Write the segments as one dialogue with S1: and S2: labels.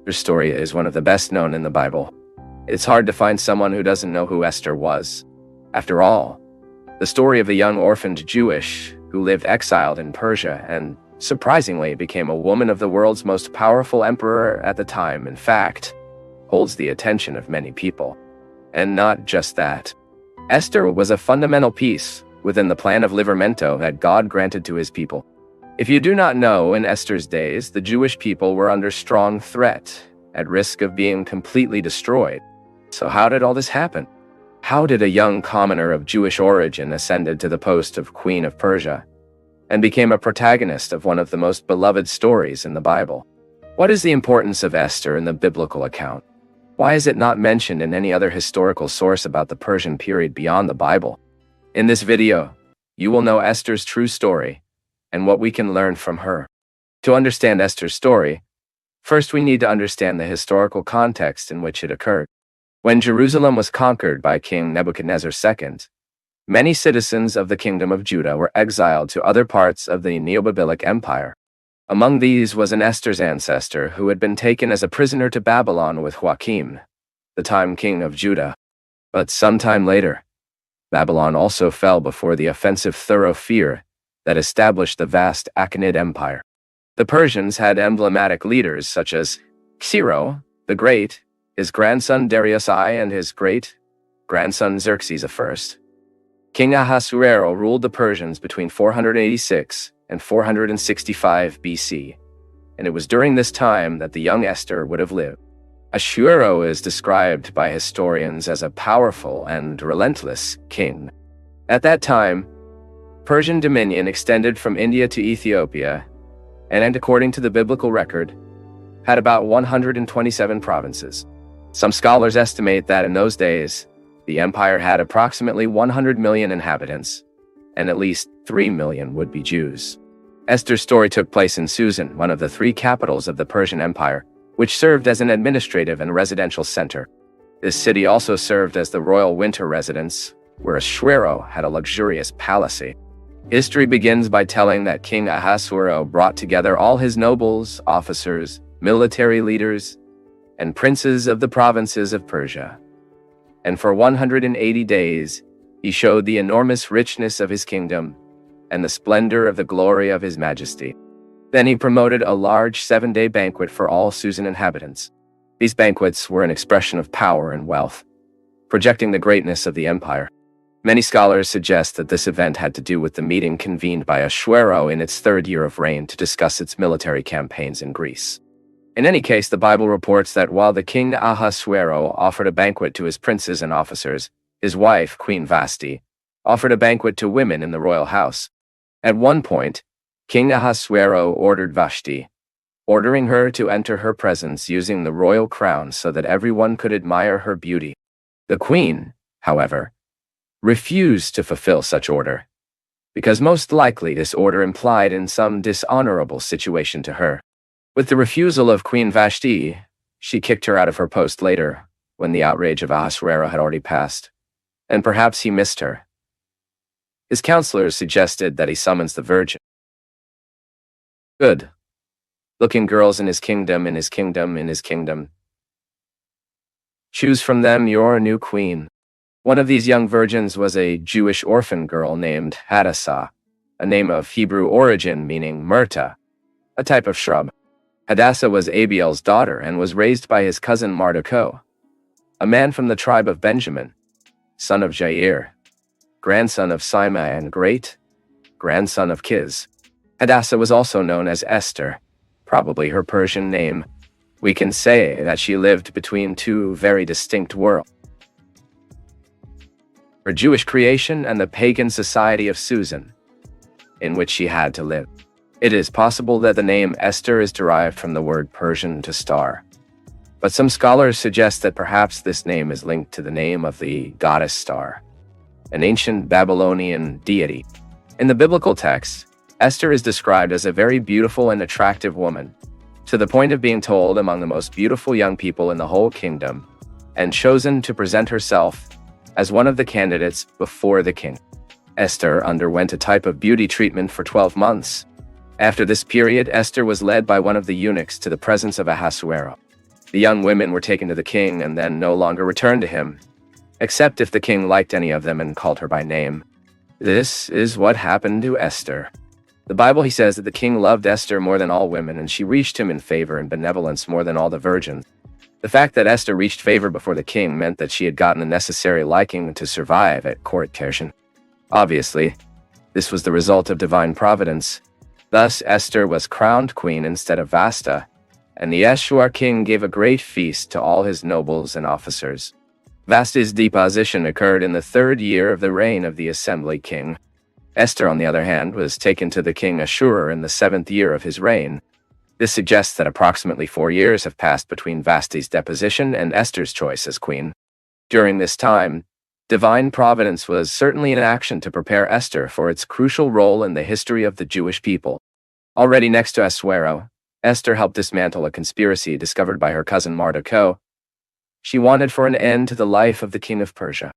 S1: Her story is one of the best known in the Bible. It's hard to find someone who doesn't know who Esther was. After all, the story of a young orphaned Jewish who lived exiled in Persia and, surprisingly, became a woman of the world's most powerful emperor at the time, in fact, holds the attention of many people. And not just that. Esther was a fundamental piece within the plan of Livramento that God granted to his people. If you do not know, in Esther's days, the Jewish people were under strong threat, at risk of being completely destroyed. So how did all this happen? How did a young commoner of Jewish origin ascended to the post of Queen of Persia and became a protagonist of one of the most beloved stories in the Bible? What is the importance of Esther in the biblical account? Why is it not mentioned in any other historical source about the Persian period beyond the Bible? In this video, you will know Esther's true story and what we can learn from her. To understand Esther's story, first we need to understand the historical context in which it occurred. When Jerusalem was conquered by King Nebuchadnezzar II, many citizens of the Kingdom of Judah were exiled to other parts of the Neo-Babylonic Empire. Among these was an Esther's ancestor who had been taken as a prisoner to Babylon with Joachim, the time king of Judah. But sometime later, Babylon also fell before the offensive fear that established the vast Achaemenid Empire. The Persians had emblematic leaders such as Cyril the Great, his grandson Darius I, and his great-grandson Xerxes I. King Ahasuerus ruled the Persians between 486 and 465 BC, and it was during this time that the young Esther would have lived. Ahasuerus is described by historians as a powerful and relentless king. At that time, Persian dominion extended from India to Ethiopia, and according to the biblical record, had about 127 provinces. Some scholars estimate that in those days, the empire had approximately 100 million inhabitants, and at least 3 million would be Jews. Esther's story took place in Susan, one of the 3 capitals of the Persian Empire, which served as an administrative and residential center. This city also served as the royal winter residence, where Ahasuerus had a luxurious palace. History begins by telling that King Ahasuerus brought together all his nobles, officers, military leaders, and princes of the provinces of Persia. And for 180 days, he showed the enormous richness of his kingdom and the splendor of the glory of his majesty. Then he promoted a large 7-day banquet for all Susan inhabitants. These banquets were an expression of power and wealth, projecting the greatness of the empire. Many scholars suggest that this event had to do with the meeting convened by Ahasuerus in its 3rd year of reign to discuss its military campaigns in Greece. In any case, the Bible reports that while the king Ahasuerus offered a banquet to his princes and officers, his wife, Queen Vashti, offered a banquet to women in the royal house. At one point, King Ahasuerus ordered Vashti, ordering her to enter her presence using the royal crown so that everyone could admire her beauty. The queen, however, refused to fulfill such order, because most likely this order implied in some dishonorable situation to her. With the refusal of Queen Vashti, she kicked her out of her post later, when the outrage of Ahasuerus had already passed, and perhaps he missed her. His counselors suggested that he summons the virgin. Good-looking girls in his kingdom, in his kingdom, in his kingdom. Choose from them your new queen. One of these young virgins was a Jewish orphan girl named Hadassah, a name of Hebrew origin meaning myrta, a type of shrub. Hadassah was Abiel's daughter and was raised by his cousin Mardochai, a man from the tribe of Benjamin, son of Jair, grandson of Simei and great-grandson of Kiz. Hadassah was also known as Esther, probably her Persian name. We can say that she lived between 2 very distinct worlds: her Jewish creation and the pagan society of Susan, in which she had to live. It is possible that the name Esther is derived from the word Persian to star, but some scholars suggest that perhaps this name is linked to the name of the goddess Star, an ancient Babylonian deity. In the biblical text, Esther is described as a very beautiful and attractive woman, to the point of being told among the most beautiful young people in the whole kingdom, and chosen to present herself as one of the candidates before the king. Esther underwent a type of beauty treatment for 12 months. After this period, Esther was led by one of the eunuchs to the presence of Ahasuerus. The young women were taken to the king and then no longer returned to him, except if the king liked any of them and called her by name. This is what happened to Esther. The Bible, he says that the king loved Esther more than all women, and she reached him in favor and benevolence more than all the virgins. The fact that Esther reached favor before the king meant that she had gotten the necessary liking to survive at court. Obviously, this was the result of divine providence. Thus, Esther was crowned queen instead of Vashti, and the Ashur king gave a great feast to all his nobles and officers. Vashti's deposition occurred in the 3rd year of the reign of the assembly king. Esther, on the other hand, was taken to the king Ashur in the 7th year of his reign. This suggests that approximately 4 years have passed between Vashti's deposition and Esther's choice as queen. During this time, divine providence was certainly in action to prepare Esther for its crucial role in the history of the Jewish people. Already next to Ahasuero, Esther helped dismantle a conspiracy discovered by her cousin Mordecai. She wanted for an end to the life of the king of Persia.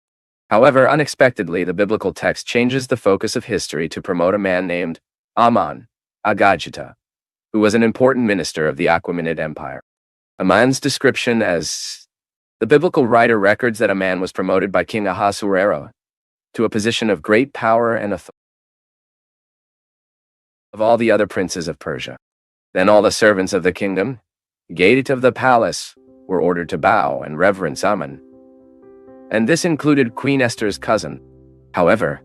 S1: However, unexpectedly, the biblical text changes the focus of history to promote a man named Aman, Agagita, who was an important minister of the Achaemenid Empire. Aman's description as the biblical writer records that a man was promoted by King Ahasuerus to a position of great power and authority of all the other princes of Persia. Then all the servants of the kingdom, gate of the palace, were ordered to bow and reverence Aman. And this included Queen Esther's cousin. However,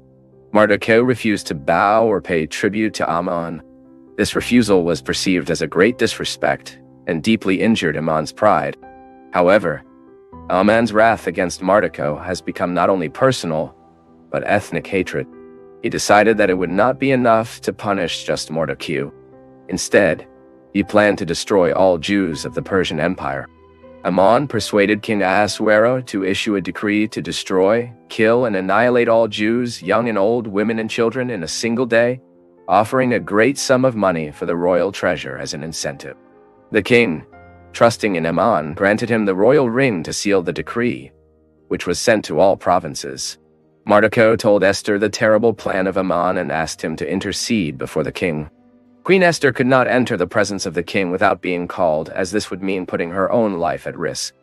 S1: Mordecai refused to bow or pay tribute to Aman. This refusal was perceived as a great disrespect and deeply injured Aman's pride. However, Aman's wrath against Mordecai has become not only personal, but ethnic hatred. He decided that it would not be enough to punish just Mordecai. Instead, he planned to destroy all Jews of the Persian Empire. Aman persuaded King Ahasuerus to issue a decree to destroy, kill, and annihilate all Jews, young and old, women and children, in a single day, offering a great sum of money for the royal treasure as an incentive. The king, trusting in Aman, granted him the royal ring to seal the decree, which was sent to all provinces. Mordecai told Esther the terrible plan of Aman and asked him to intercede before the king. Queen Esther could not enter the presence of the king without being called, as this would mean putting her own life at risk.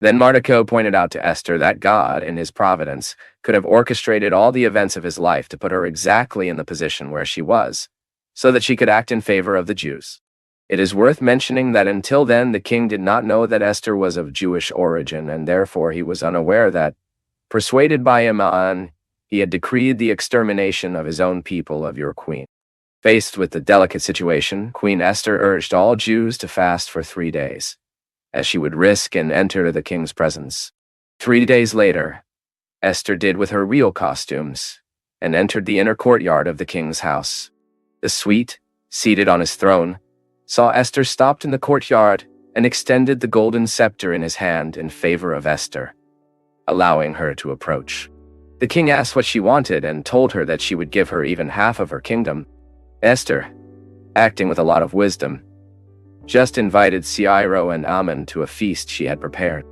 S1: Then Mordecai pointed out to Esther that God, in his providence, could have orchestrated all the events of his life to put her exactly in the position where she was, so that she could act in favor of the Jews. It is worth mentioning that until then the king did not know that Esther was of Jewish origin, and therefore he was unaware that, persuaded by Aman, he had decreed the extermination of his own people of your queen. Faced with the delicate situation, Queen Esther urged all Jews to fast for 3 days, as she would risk and enter the king's presence. 3 days later, Esther did with her real costumes and entered the inner courtyard of the king's house. The suite, seated on his throne, saw Esther stopped in the courtyard and extended the golden scepter in his hand in favor of Esther, allowing her to approach. The king asked what she wanted and told her that she would give her even half of her kingdom. Esther, acting with a lot of wisdom, just invited Cairo and Aman to a feast she had prepared.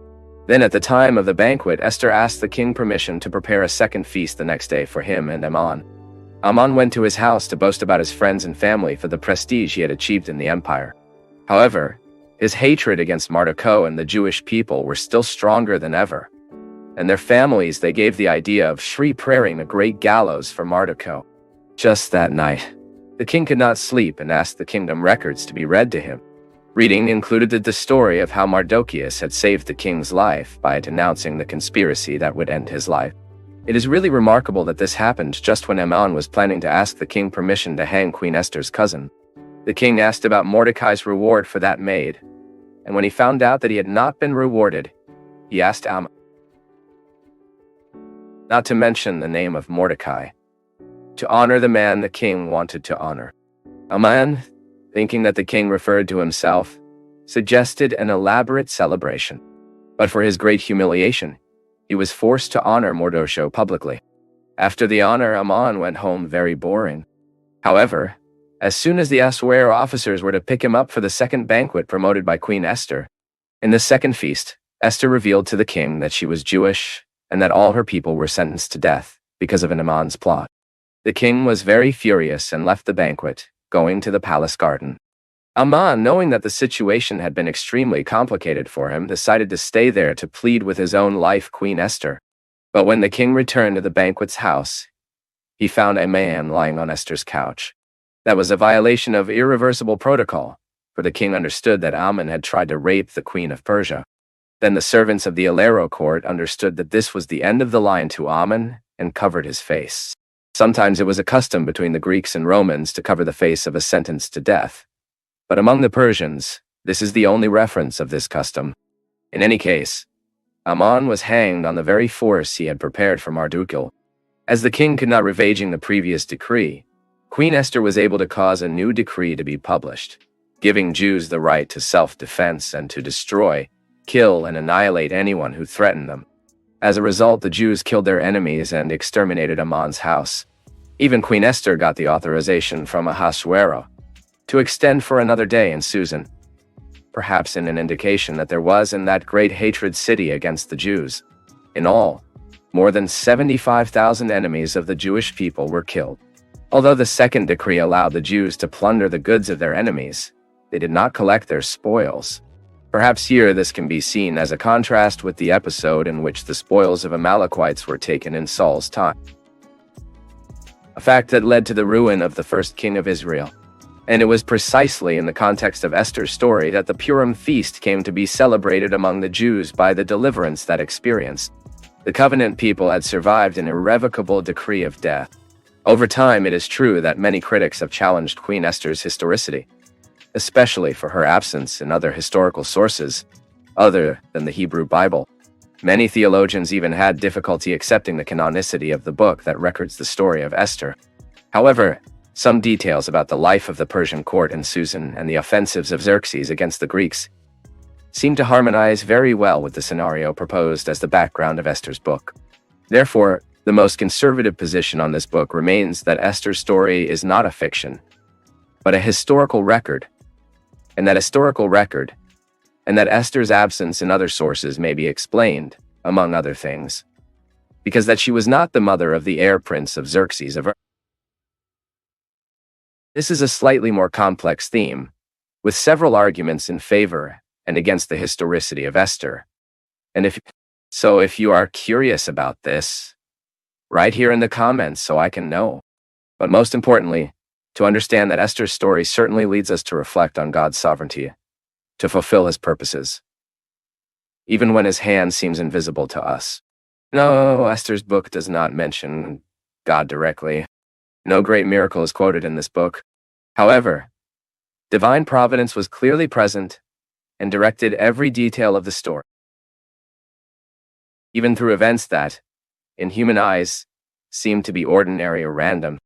S1: Then at the time of the banquet, Esther asked the king permission to prepare a second feast the next day for him and Aman. Aman went to his house to boast about his friends and family for the prestige he had achieved in the empire. However, his hatred against Mordecai and the Jewish people were still stronger than ever. And their families, they gave the idea of preparing a great gallows for Mordecai. Just that night, the king could not sleep and asked the kingdom records to be read to him. Reading included the story of how Mardochæus had saved the king's life by denouncing the conspiracy that would end his life. It is really remarkable that this happened just when Aman was planning to ask the king permission to hang Queen Esther's cousin. The king asked about Mordecai's reward for that maid, and when he found out that he had not been rewarded, he asked Aman not to mention the name of Mordecai, to honor the man the king wanted to honor. Aman, thinking that the king referred to himself, suggested an elaborate celebration. But for his great humiliation, he was forced to honor Mordecai publicly. After the honor, Aman went home very boring. However, as soon as the Ahasuerus officers were to pick him up for the second banquet promoted by Queen Esther, in the second feast, Esther revealed to the king that she was Jewish and that all her people were sentenced to death because of an Aman's plot. The king was very furious and left the banquet, going to the palace garden. Aman, knowing that the situation had been extremely complicated for him, decided to stay there to plead with his own life, Queen Esther. But when the king returned to the banquet's house, he found a man lying on Esther's couch. That was a violation of irreversible protocol, for the king understood that Aman had tried to rape the Queen of Persia. Then the servants of the Alero court understood that this was the end of the line to Aman and covered his face. Sometimes it was a custom between the Greeks and Romans to cover the face of a sentenced to death. But among the Persians, this is the only reference of this custom. In any case, Aman was hanged on the very force he had prepared for Mardukil. As the king could not revaging the previous decree, Queen Esther was able to cause a new decree to be published, giving Jews the right to self-defense and to destroy, kill, and annihilate anyone who threatened them. As a result, the Jews killed their enemies and exterminated Aman's house. Even Queen Esther got the authorization from Ahasuero to extend for another day in Susan, perhaps in an indication that there was in that great hatred city against the Jews. In all, more than 75,000 enemies of the Jewish people were killed. Although the second decree allowed the Jews to plunder the goods of their enemies, they did not collect their spoils. Perhaps here this can be seen as a contrast with the episode in which the spoils of Amalekites were taken in Saul's time, a fact that led to the ruin of the first king of Israel. And it was precisely in the context of Esther's story that the Purim feast came to be celebrated among the Jews by the deliverance that experienced. The covenant people had survived an irrevocable decree of death. Over time, it is true that many critics have challenged Queen Esther's historicity, especially for her absence in other historical sources other than the Hebrew Bible. Many theologians even had difficulty accepting the canonicity of the book that records the story of Esther. However, some details about the life of the Persian court in Susan and the offensives of Xerxes against the Greeks seem to harmonize very well with the scenario proposed as the background of Esther's book. Therefore, the most conservative position on this book remains that Esther's story is not a fiction, but a historical record, and that Esther's absence in other sources may be explained, among other things, because that she was not the mother of the heir prince of Xerxes of. This is a slightly more complex theme, with several arguments in favor and against the historicity of Esther. And if you are curious about this, write here in the comments so I can know. But most importantly, to understand that Esther's story certainly leads us to reflect on God's sovereignty, to fulfill his purposes, even when his hand seems invisible to us. No, Esther's book does not mention God directly. No great miracle is quoted in this book. However, divine providence was clearly present and directed every detail of the story, even through events that, in human eyes, seem to be ordinary or random.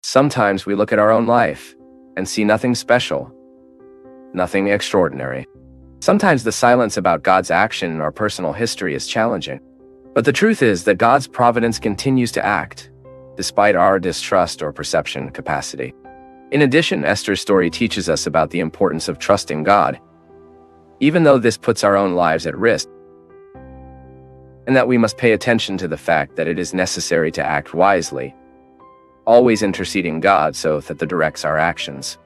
S1: Sometimes we look at our own life and see nothing special, nothing extraordinary. Sometimes the silence about God's action in our personal history is challenging. But the truth is that God's providence continues to act, despite our distrust or perception capacity. In addition, Esther's story teaches us about the importance of trusting God, even though this puts our own lives at risk, and that we must pay attention to the fact that it is necessary to act wisely, always interceding God so that directs our actions.